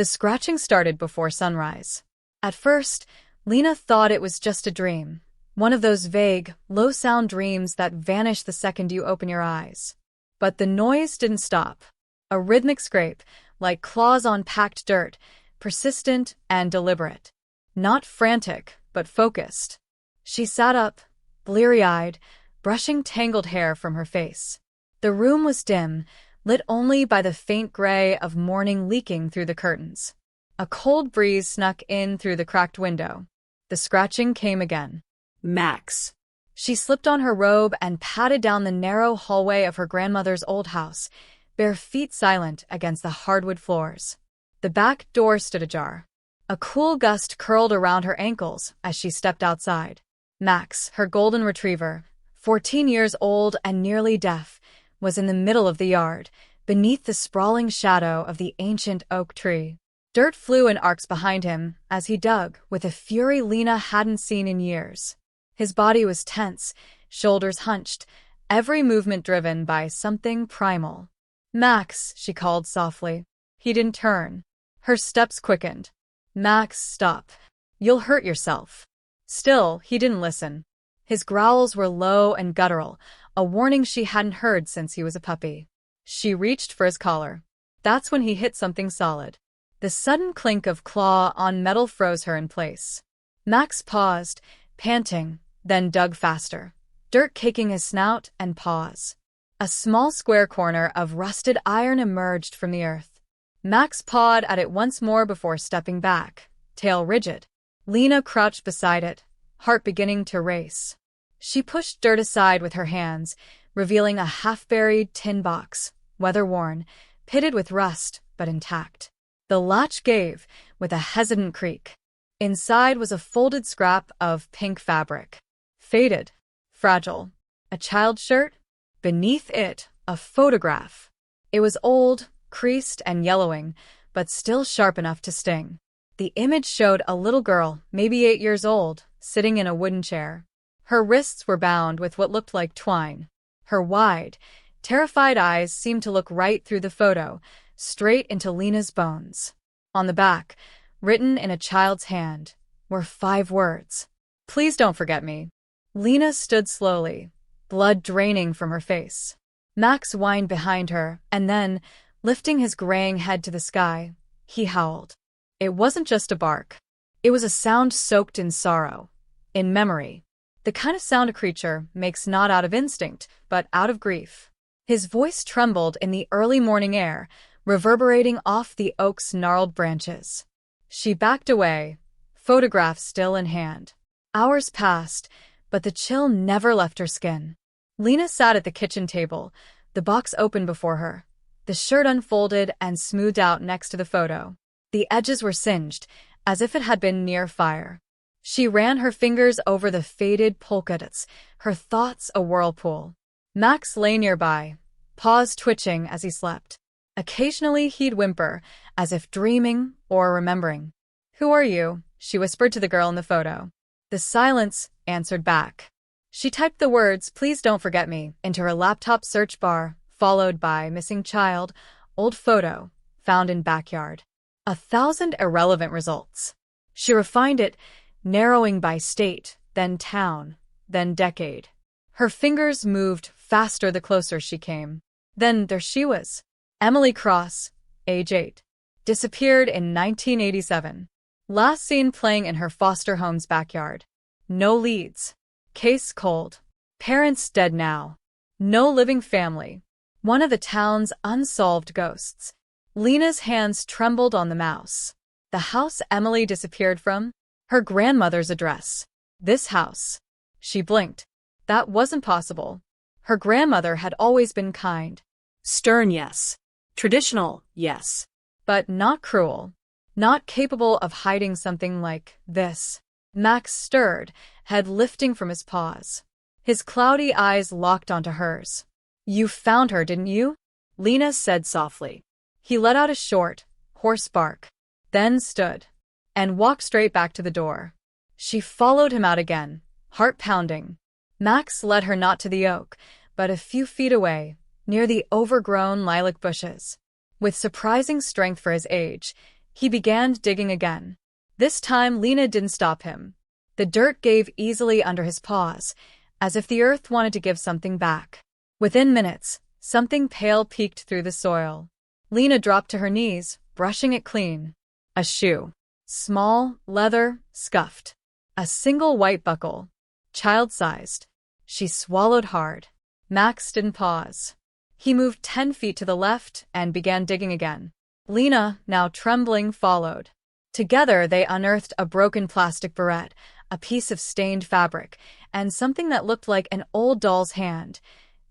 The scratching started before sunrise. At first, Lena thought it was just a dream, one of those vague, low-sound dreams that vanish the second you open your eyes. But the noise didn't stop. A rhythmic scrape, like claws on packed dirt, persistent and deliberate. Not frantic, but focused. She sat up, bleary-eyed, brushing tangled hair from her face. The room was dim, lit only by the faint gray of morning leaking through the curtains. A cold breeze snuck in through the cracked window. The scratching came again. Max. She slipped on her robe and padded down the narrow hallway of her grandmother's old house, bare feet silent against the hardwood floors. The back door stood ajar. A cool gust curled around her ankles as she stepped outside. Max, her golden retriever, 14 years old and nearly deaf, was in the middle of the yard, beneath the sprawling shadow of the ancient oak tree. Dirt flew in arcs behind him as he dug with a fury Lena hadn't seen in years. His body was tense, shoulders hunched, every movement driven by something primal. "Max," she called softly. He didn't turn. Her steps quickened. "Max, stop. You'll hurt yourself." Still, he didn't listen. His growls were low and guttural, a warning she hadn't heard since he was a puppy. She reached for his collar. That's when he hit something solid. The sudden clink of claw on metal froze her in place. Max paused, panting, then dug faster, dirt caking his snout and paws. A small square corner of rusted iron emerged from the earth. Max pawed at it once more before stepping back, tail rigid. Lena crouched beside it, heart beginning to race. She pushed dirt aside with her hands, revealing a half-buried tin box, weather-worn, pitted with rust, but intact. The latch gave, with a hesitant creak. Inside was a folded scrap of pink fabric. Faded, fragile. A child's shirt? Beneath it, a photograph. It was old, creased and yellowing, but still sharp enough to sting. The image showed a little girl, maybe 8 years old, sitting in a wooden chair. Her wrists were bound with what looked like twine. Her wide, terrified eyes seemed to look right through the photo, straight into Lena's bones. On the back, written in a child's hand, were 5 words. "Please don't forget me." Lena stood slowly, blood draining from her face. Max whined behind her, and then, lifting his graying head to the sky, he howled. It wasn't just a bark. It was a sound soaked in sorrow, in memory. The kind of sound a creature makes not out of instinct, but out of grief. His voice trembled in the early morning air, reverberating off the oak's gnarled branches. She backed away, photograph still in hand. Hours passed, but the chill never left her skin. Lena sat at the kitchen table, the box open before her, the shirt unfolded and smoothed out next to the photo. The edges were singed, as if it had been near fire. She ran her fingers over the faded polka dots, her thoughts a whirlpool. Max lay nearby, paws twitching as he slept. Occasionally he'd whimper, as if dreaming or remembering. "Who are you?" she whispered to the girl in the photo. The silence answered back. She typed the words, "Please don't forget me," into her laptop search bar, followed by "missing child, old photo, found in backyard." 1,000 irrelevant results. She refined it, narrowing by state, then town, then decade. Her fingers moved faster the closer she came. Then there she was. Emily Cross, age 8. Disappeared in 1987. Last seen playing in her foster home's backyard. No leads. Case cold. Parents dead now. No living family. One of the town's unsolved ghosts. Lena's hands trembled on the mouse. The house Emily disappeared from? Her grandmother's address. This house. She blinked. That wasn't possible. Her grandmother had always been kind. Stern, yes. Traditional, yes. But not cruel. Not capable of hiding something like this. Max stirred, head lifting from his paws. His cloudy eyes locked onto hers. "You found her, didn't you?" Lena said softly. He let out a short, hoarse bark, then stood, and walked straight back to the door. She followed him out again, heart pounding. Max led her not to the oak, but a few feet away, near the overgrown lilac bushes. With surprising strength for his age, He began digging again. This time Lena didn't stop him. The dirt gave easily under his paws, as if the earth wanted to give something back. Within minutes, something pale peeked through the soil. Lena dropped to her knees, brushing it clean. A shoe. Small, leather, scuffed. A single white buckle. Child-sized. She swallowed hard. Max didn't pause. He moved 10 feet to the left and began digging again. Lena, now trembling, followed. Together they unearthed a broken plastic barrette, a piece of stained fabric, and something that looked like an old doll's hand.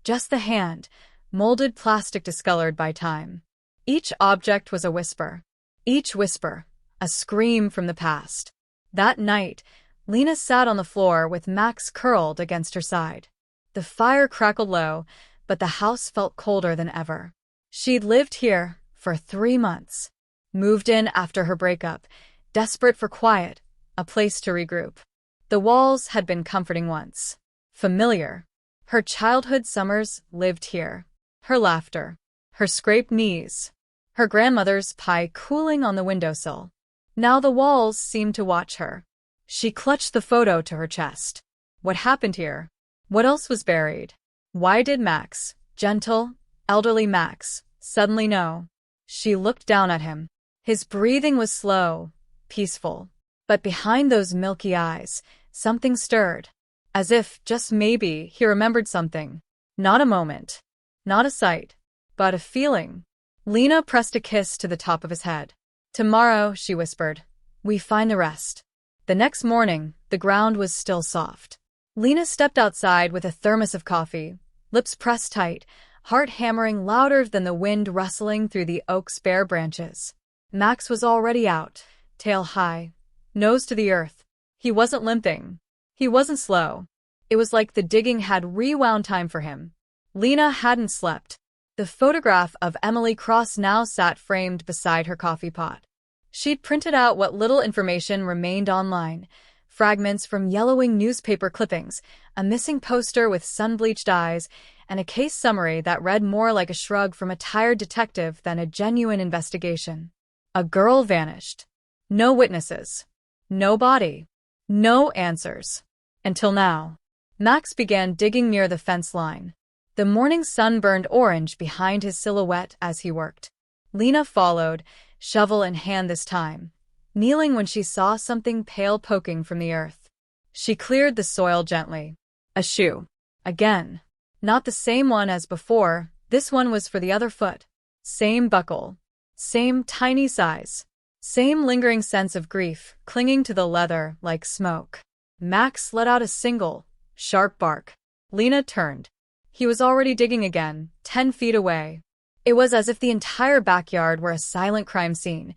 Just the hand, molded plastic discolored by time. Each object was a whisper. Each whisper, a scream from the past. That night, Lena sat on the floor with Max curled against her side. The fire crackled low, but the house felt colder than ever. She'd lived here for 3 months. Moved in after her breakup, desperate for quiet, a place to regroup. The walls had been comforting once. Familiar. Her childhood summers lived here. Her laughter. Her scraped knees. Her grandmother's pie cooling on the windowsill. Now the walls seemed to watch her. She clutched the photo to her chest. What happened here? What else was buried? Why did Max, gentle, elderly Max, suddenly know? She looked down at him. His breathing was slow, peaceful. But behind those milky eyes, something stirred. As if, just maybe, he remembered something. Not a moment. Not a sight. But a feeling. Lena pressed a kiss to the top of his head. Tomorrow, she whispered, we find the rest. The next morning, the ground was still soft. Lena stepped outside with a thermos of coffee, lips pressed tight, heart hammering louder than the wind rustling through the oak's bare branches. Max was already out, tail high, nose to the earth. He wasn't limping. He wasn't slow. It was like the digging had rewound time for him. Lena hadn't slept. The photograph of Emily Cross now sat framed beside her coffee pot. She'd printed out what little information remained online. Fragments from yellowing newspaper clippings, a missing poster with sun-bleached eyes, and a case summary that read more like a shrug from a tired detective than a genuine investigation. A girl vanished. No witnesses. No body. No answers. Until now. Max began digging near the fence line. The morning sun burned orange behind his silhouette as he worked. Lena followed, shovel in hand this time, kneeling when she saw something pale poking from the earth. She cleared the soil gently. A shoe. Again. Not the same one as before, this one was for the other foot. Same buckle. Same tiny size. Same lingering sense of grief, clinging to the leather like smoke. Max let out a single, sharp bark. Lena turned. He was already digging again, 10 feet away. It was as if the entire backyard were a silent crime scene,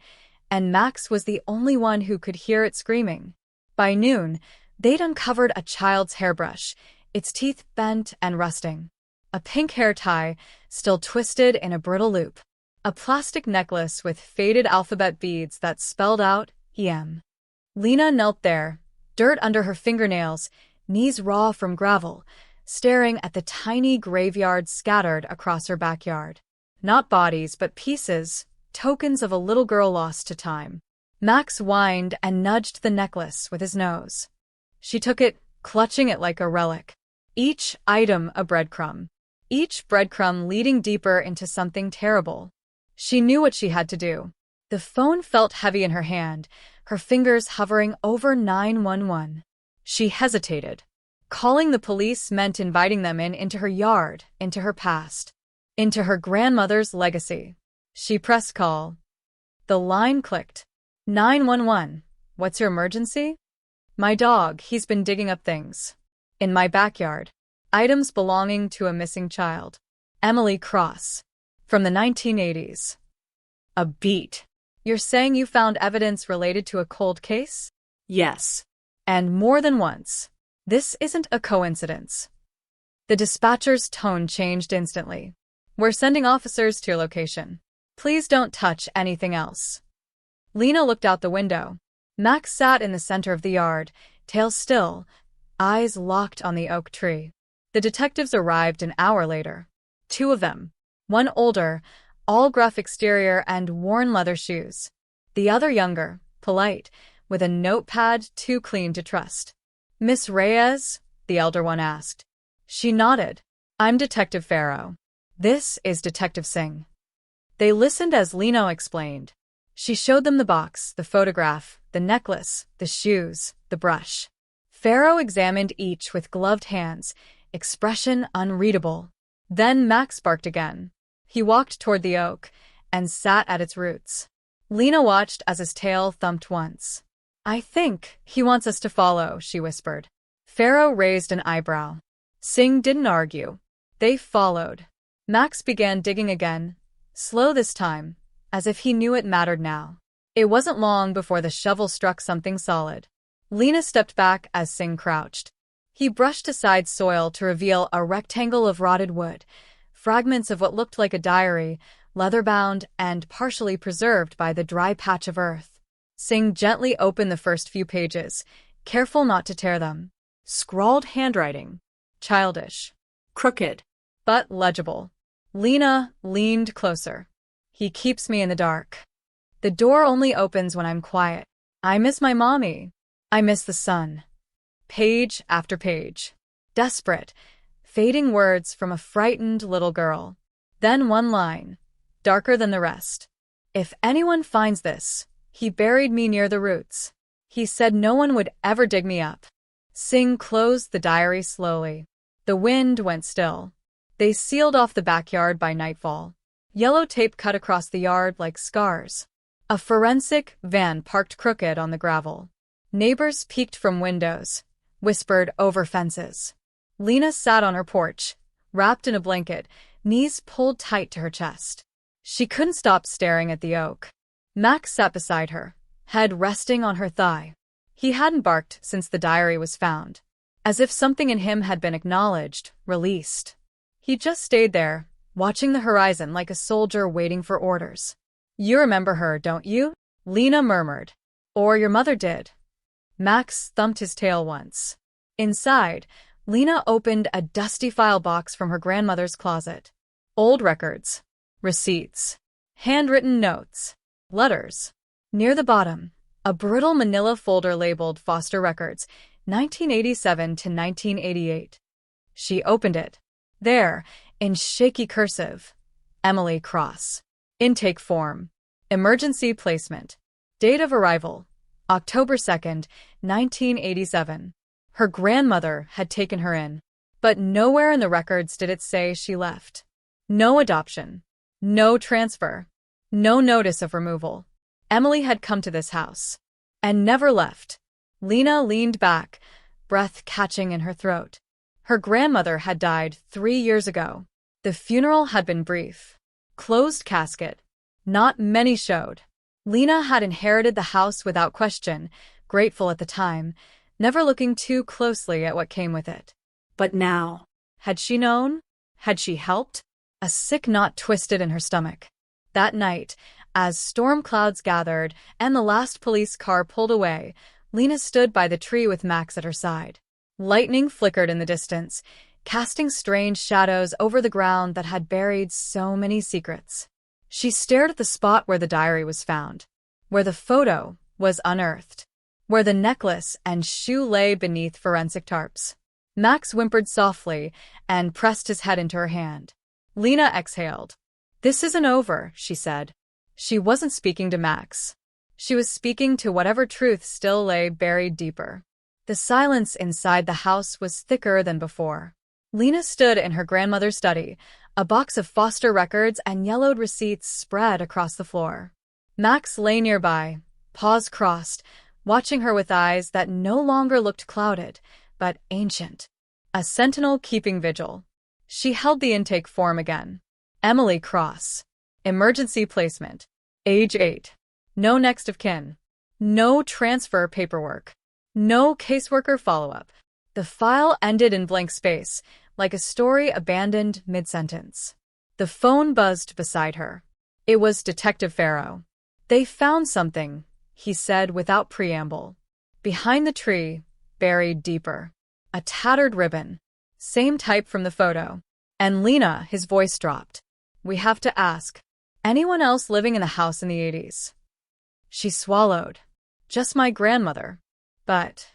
and Max was the only one who could hear it screaming. By noon, they'd uncovered a child's hairbrush, its teeth bent and rusting. A pink hair tie, still twisted in a brittle loop. A plastic necklace with faded alphabet beads that spelled out EM. Lena knelt there, dirt under her fingernails, knees raw from gravel, staring at the tiny graveyard scattered across her backyard. Not bodies, but pieces, tokens of a little girl lost to time. Max whined and nudged the necklace with his nose. She took it, clutching it like a relic. Each item a breadcrumb. Each breadcrumb leading deeper into something terrible. She knew what she had to do. The phone felt heavy in her hand, her fingers hovering over 911. She hesitated. Calling the police meant inviting them into her yard, into her past, into her grandmother's legacy. She pressed call. The line clicked. 911. What's your emergency? My dog, he's been digging up things. In my backyard. Items belonging to a missing child. Emily Cross. From the 1980s. A beat. You're saying you found evidence related to a cold case? Yes. And more than once. This isn't a coincidence. The dispatcher's tone changed instantly. We're sending officers to your location. Please don't touch anything else. Lena looked out the window. Max sat in the center of the yard, tail still, eyes locked on the oak tree. The detectives arrived an hour later. 2 of them. One older, all gruff exterior and worn leather shoes. The other younger, polite, with a notepad too clean to trust. "Miss Reyes?" the elder one asked. She nodded. "I'm Detective Farrow. This is Detective Singh." They listened as Lena explained. She showed them the box, the photograph, the necklace, the shoes, the brush. Farrow examined each with gloved hands, expression unreadable. Then Max barked again. He walked toward the oak and sat at its roots. Lena watched as his tail thumped once. "I think he wants us to follow," she whispered. Farrow raised an eyebrow. Singh didn't argue. They followed. Max began digging again, slow this time, as if he knew it mattered now. It wasn't long before the shovel struck something solid. Lena stepped back as Singh crouched. He brushed aside soil to reveal a rectangle of rotted wood, fragments of what looked like a diary, leather-bound and partially preserved by the dry patch of earth. Singh gently opened the first few pages, careful not to tear them. Scrawled handwriting. Childish. Crooked. But legible. Lena leaned closer. "He keeps me in the dark. The door only opens when I'm quiet. I miss my mommy. I miss the sun." Page after page. Desperate, fading words from a frightened little girl. Then one line, darker than the rest. "If anyone finds this, he buried me near the roots. He said no one would ever dig me up." Singh closed the diary slowly. The wind went still. They sealed off the backyard by nightfall. Yellow tape cut across the yard like scars. A forensic van parked crooked on the gravel. Neighbors peeked from windows, whispered over fences. Lena sat on her porch, wrapped in a blanket, knees pulled tight to her chest. She couldn't stop staring at the oak. Max sat beside her, head resting on her thigh. He hadn't barked since the diary was found, as if something in him had been acknowledged, released. He just stayed there, watching the horizon like a soldier waiting for orders. "You remember her, don't you?" Lena murmured. "Or your mother did." Max thumped his tail once. Inside, Lena opened a dusty file box from her grandmother's closet. Old records, receipts, handwritten notes, letters. Near the bottom, a brittle manila folder labeled Foster Records, 1987 to 1988. She opened it. There, in shaky cursive, Emily Cross. Intake form. Emergency placement. Date of arrival, October 2nd, 1987. Her grandmother had taken her in, but nowhere in the records did it say she left. No adoption. No transfer. No notice of removal. Emily had come to this house and never left. Lena leaned back, breath catching in her throat. Her grandmother had died 3 years ago. The funeral had been brief. Closed casket. Not many showed. Lena had inherited the house without question, grateful at the time, never looking too closely at what came with it. But now, Had she known? Had she helped? A sick knot twisted in her stomach. That night, as storm clouds gathered and the last police car pulled away, Lena stood by the tree with Max at her side. Lightning flickered in the distance, casting strange shadows over the ground that had buried so many secrets. She stared at the spot where the diary was found, where the photo was unearthed, where the necklace and shoe lay beneath forensic tarps. Max whimpered softly and pressed his head into her hand. Lena exhaled. "This isn't over," she said. She wasn't speaking to Max. She was speaking to whatever truth still lay buried deeper. The silence inside the house was thicker than before. Lena stood in her grandmother's study, a box of Foster records and yellowed receipts spread across the floor. Max lay nearby, paws crossed, watching her with eyes that no longer looked clouded, but ancient. A sentinel keeping vigil. She held the intake form again. Emily Cross. Emergency placement. Age 8. No next of kin. No transfer paperwork. No caseworker follow-up. The file ended in blank space, like a story abandoned mid-sentence. The phone buzzed beside her. It was Detective Farrow. "They found something," he said without preamble. Behind the tree, buried deeper. A tattered ribbon. Same type from the photo. And Lena, his voice dropped. "We have to ask. Anyone else living in the house in the 80s?" She swallowed. Just my grandmother. But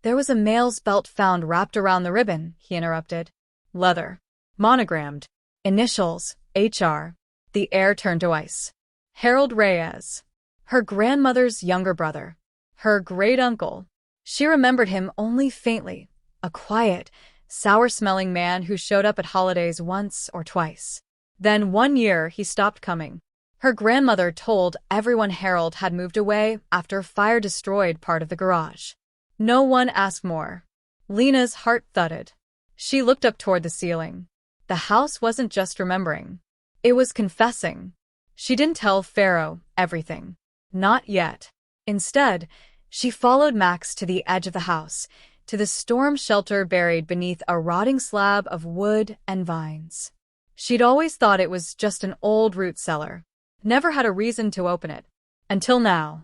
there was a mail's belt found wrapped around the ribbon, he interrupted. Leather. Monogrammed. Initials, HR. The air turned to ice. Harold Reyes. Her grandmother's younger brother. Her great-uncle. She remembered him only faintly. A quiet, sour-smelling man who showed up at holidays once or twice. Then one year he stopped coming. Her grandmother told everyone Harold had moved away after fire destroyed part of the garage. No one asked more. Lena's heart thudded. She looked up toward the ceiling. The house wasn't just remembering. It was confessing. She didn't tell Pharaoh everything. Not yet. Instead, she followed Max to the edge of the house, to the storm shelter buried beneath a rotting slab of wood and vines. She'd always thought it was just an old root cellar. Never had a reason to open it. Until now.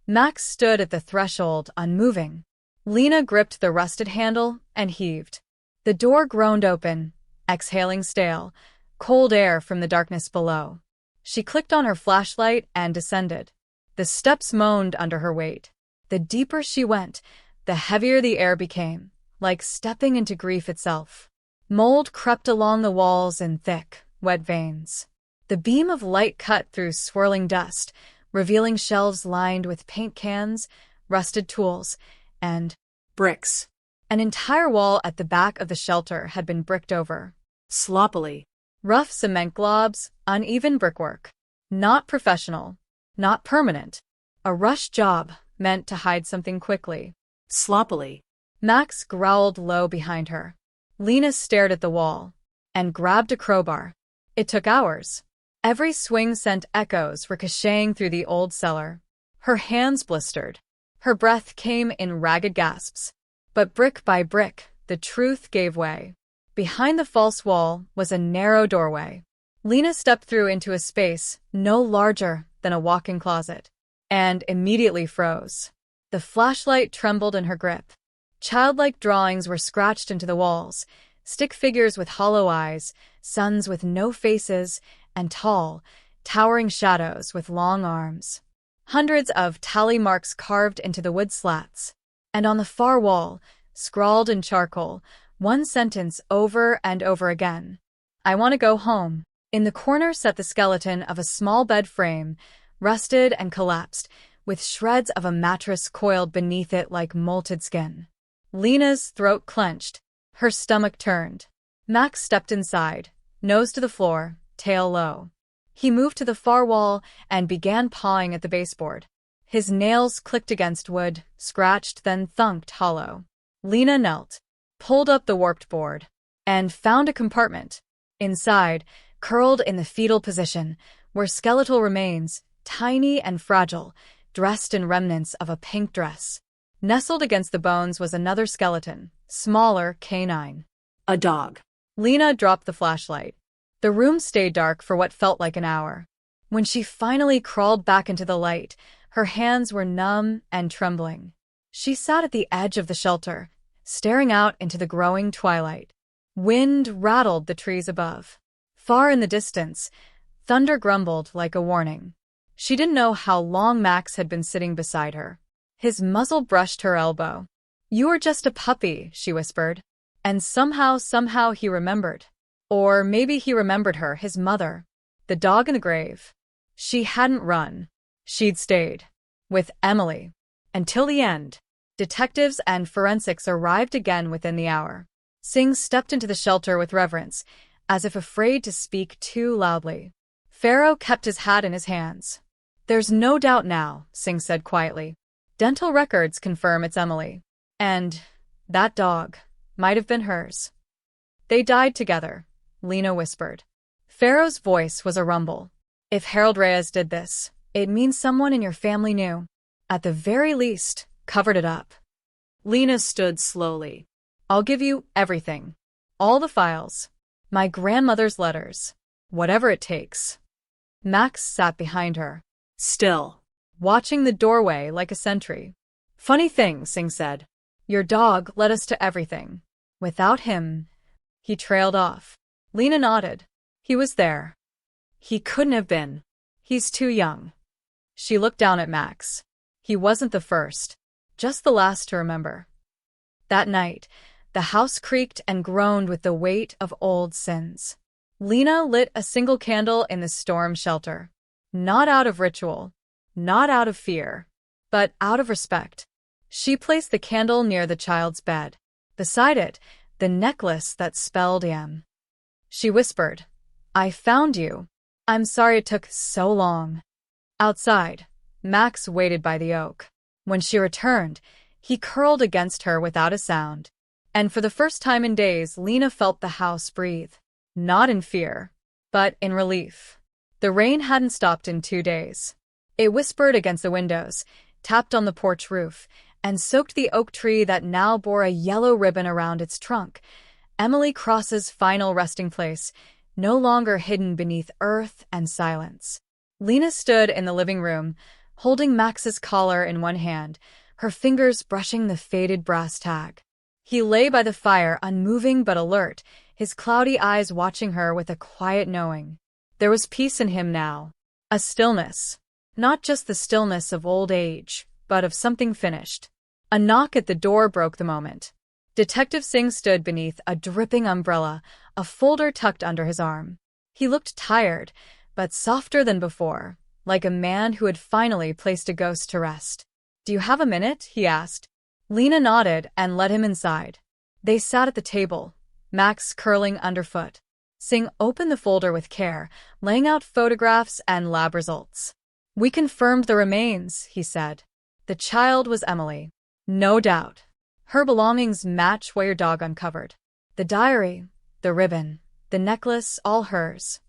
Max stood at the threshold, unmoving. Lena gripped the rusted handle and heaved. The door groaned open, exhaling stale, cold air from the darkness below. She clicked on her flashlight and descended. The steps moaned under her weight. The deeper she went, the heavier the air became, like stepping into grief itself. Mold crept along the walls in thick, wet veins. The beam of light cut through swirling dust, revealing shelves lined with paint cans, rusted tools, and Bricks. an entire wall at the back of the shelter had been bricked over. Sloppily. Rough cement globs, uneven brickwork. Not professional. Not permanent. A rush job meant to hide something quickly. Sloppily. Max growled low behind her. Lena stared at the wall and grabbed a crowbar. It took hours. Every swing sent echoes ricocheting through the old cellar. Her hands blistered. Her breath came in ragged gasps. But brick by brick, the truth gave way. Behind the false wall was a narrow doorway. Lena stepped through into a space no larger than a walk-in closet, and immediately froze. The flashlight trembled in her grip. Childlike drawings were scratched into the walls, stick figures with hollow eyes, suns with no faces, and tall, towering shadows with long arms. Hundreds of tally marks carved into the wood slats. And on the far wall, scrawled in charcoal, one sentence over and over again. I want to go home. In the corner sat the skeleton of a small bed frame, rusted and collapsed, with shreds of a mattress coiled beneath it like molted skin. Lena's throat clenched. Her stomach turned. Max stepped inside, nose to the floor, tail low. He moved to the far wall and began pawing at the baseboard. His nails clicked against wood, scratched, then thunked hollow. Lena knelt, pulled up the warped board, and found a compartment. Inside, curled in the fetal position, were skeletal remains, tiny and fragile, dressed in remnants of a pink dress. Nestled against the bones was another skeleton, smaller, canine. A dog. Lena dropped the flashlight. The room stayed dark for what felt like an hour. When she finally crawled back into the light, her hands were numb and trembling. She sat at the edge of the shelter, staring out into the growing twilight. Wind rattled the trees above. Far in the distance, thunder grumbled like a warning. She didn't know how long Max had been sitting beside her. His muzzle brushed her elbow. "You were just a puppy," she whispered. And somehow he remembered. Or maybe he remembered her, his mother. The dog in the grave. She hadn't run. She'd stayed. With Emily. Until the end. Detectives and forensics arrived again within the hour. Singh stepped into the shelter with reverence, as if afraid to speak too loudly. Pharaoh kept his hat in his hands. "There's no doubt now," Singh said quietly. "Dental records confirm it's Emily. And that dog might have been hers." "They died together," Lena whispered. Pharaoh's voice was a rumble. "If Harold Reyes did this, it means someone in your family knew. At the very least, covered it up." Lena stood slowly. "I'll give you everything. All the files. My grandmother's letters. Whatever it takes." Max sat behind her. Still. Watching the doorway like a sentry. "Funny thing," Singh said. "Your dog led us to everything. Without him..." He trailed off. Lena nodded. "He was there. He couldn't have been. He's too young." She looked down at Max. He wasn't the first, just the last to remember. That night, the house creaked and groaned with the weight of old sins. Lena lit a single candle in the storm shelter. Not out of ritual, not out of fear, but out of respect. She placed the candle near the child's bed. Beside it, the necklace that spelled Yam. She whispered, "I found you. I'm sorry it took so long." Outside, Max waited by the oak. When she returned, he curled against her without a sound. And for the first time in days, Lena felt the house breathe. Not in fear, but in relief. The rain hadn't stopped in 2 days. It whispered against the windows, tapped on the porch roof, and soaked the oak tree that now bore a yellow ribbon around its trunk. Emily Cross's final resting place, no longer hidden beneath earth and silence. Lena stood in the living room, holding Max's collar in one hand, her fingers brushing the faded brass tag. He lay by the fire, unmoving but alert, his cloudy eyes watching her with a quiet knowing. There was peace in him now, a stillness, not just the stillness of old age, but of something finished. A knock at the door broke the moment. Detective Singh stood beneath a dripping umbrella, a folder tucked under his arm. He looked tired, but softer than before, like a man who had finally placed a ghost to rest. "Do you have a minute?" he asked. Lena nodded and led him inside. They sat at the table, Max curling underfoot. Singh opened the folder with care, laying out photographs and lab results. "We confirmed the remains," he said. "The child was Emily. No doubt. Her belongings match what your dog uncovered. The diary, the ribbon, the necklace, all hers."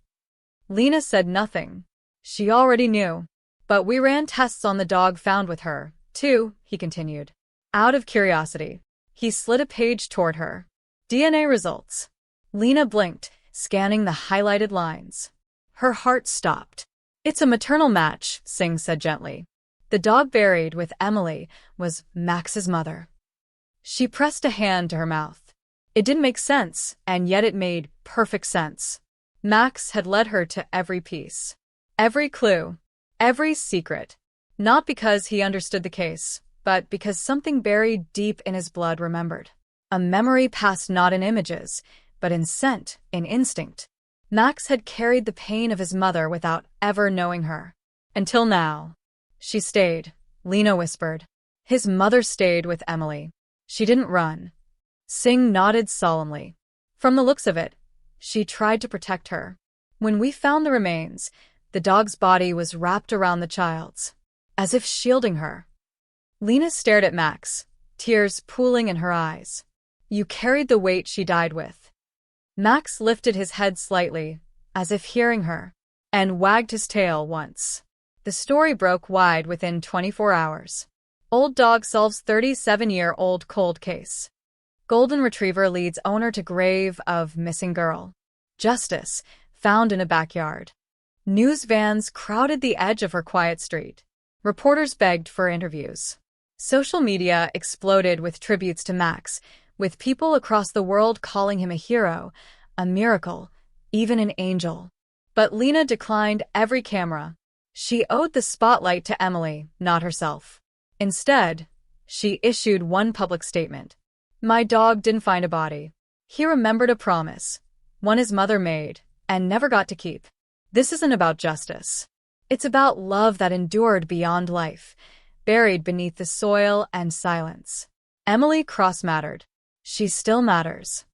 Lena said nothing. She already knew. "But we ran tests on the dog found with her, too," he continued. Out of curiosity, he slid a page toward her. "DNA results." Lena blinked, scanning the highlighted lines. Her heart stopped. "It's a maternal match," Singh said gently. "The dog buried with Emily was Max's mother." She pressed a hand to her mouth. It didn't make sense, and yet it made perfect sense. Max had led her to every piece, every clue, every secret, not because he understood the case, but because something buried deep in his blood remembered. A memory passed not in images, but in scent, in instinct. Max had carried the pain of his mother without ever knowing her. Until now. "She stayed," Lena whispered. "His mother stayed with Emily. She didn't run." Singh nodded solemnly. "From the looks of it, she tried to protect her. When we found the remains, the dog's body was wrapped around the child's, as if shielding her." Lena stared at Max, tears pooling in her eyes. "You carried the weight she died with." Max lifted his head slightly, as if hearing her, and wagged his tail once. The story broke wide within 24 hours. Old dog solves 37-year-old cold case. Golden retriever leads owner to grave of missing girl. Justice, found in a backyard. News vans crowded the edge of her quiet street. Reporters begged for interviews. Social media exploded with tributes to Max, with people across the world calling him a hero, a miracle, even an angel. But Lena declined every camera. She owed the spotlight to Emily, not herself. Instead, she issued one public statement. "My dog didn't find a body. He remembered a promise, one his mother made, and never got to keep. This isn't about justice. It's about love that endured beyond life, buried beneath the soil and silence." Emily Cross mattered. She still matters.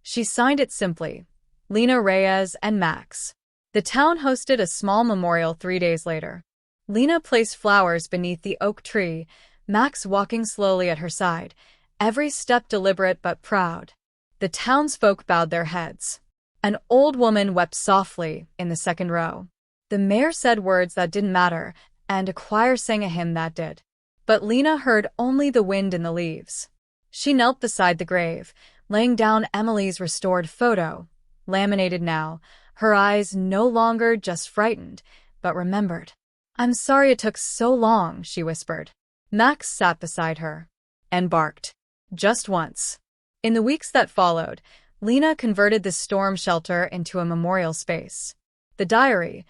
She signed it simply, Lena Reyes and Max. The town hosted a small memorial 3 days later. Lena placed flowers beneath the oak tree, Max walking slowly at her side, every step deliberate but proud. The townsfolk bowed their heads. An old woman wept softly in the second row. The mayor said words that didn't matter, and a choir sang a hymn that did. But Lena heard only the wind in the leaves. She knelt beside the grave, laying down Emily's restored photo, laminated now, her eyes no longer just frightened, but remembered. "I'm sorry it took so long," she whispered. Max sat beside her and barked. Just once. In the weeks that followed, Lena converted the storm shelter into a memorial space. The diary,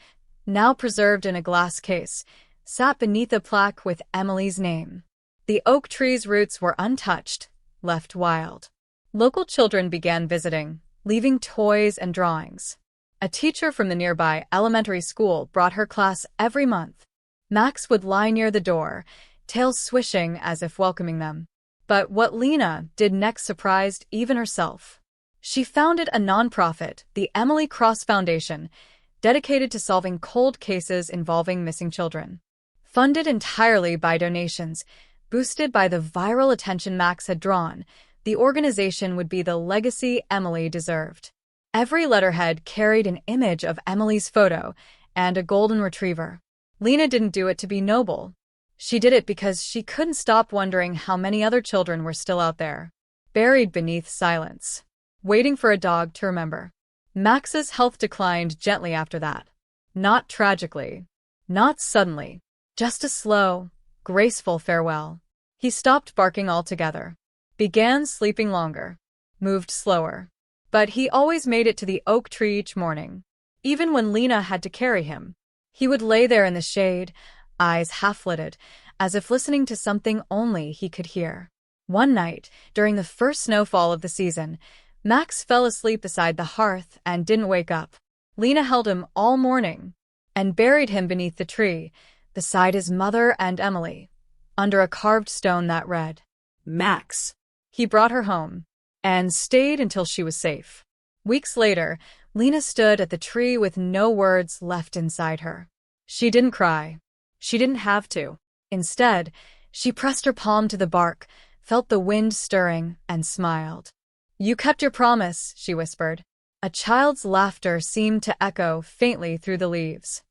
now preserved in a glass case, sat beneath a plaque with Emily's name. The oak tree's roots were untouched, left wild. Local children began visiting, leaving toys and drawings. A teacher from the nearby elementary school brought her class every month. Max would lie near the door, tail swishing as if welcoming them. But what Lena did next surprised even herself. She founded a nonprofit, the Emily Cross Foundation, dedicated to solving cold cases involving missing children. Funded entirely by donations, boosted by the viral attention Max had drawn, the organization would be the legacy Emily deserved. Every letterhead carried an image of Emily's photo and a golden retriever. Lena didn't do it to be noble. She did it because she couldn't stop wondering how many other children were still out there, buried beneath silence, waiting for a dog to remember. Max's health declined gently after that. Not tragically. Not suddenly. Just a slow, graceful farewell. He stopped barking altogether. Began sleeping longer. Moved slower. But he always made it to the oak tree each morning. Even when Lena had to carry him. He would lay there in the shade, eyes half-lidded, as if listening to something only he could hear. One night, during the first snowfall of the season, Max fell asleep beside the hearth and didn't wake up. Lena held him all morning and buried him beneath the tree, beside his mother and Emily, under a carved stone that read, Max. He brought her home and stayed until she was safe. Weeks later, Lena stood at the tree with no words left inside her. She didn't cry. She didn't have to. Instead, she pressed her palm to the bark, felt the wind stirring, and smiled. You kept your promise, she whispered. A child's laughter seemed to echo faintly through the leaves.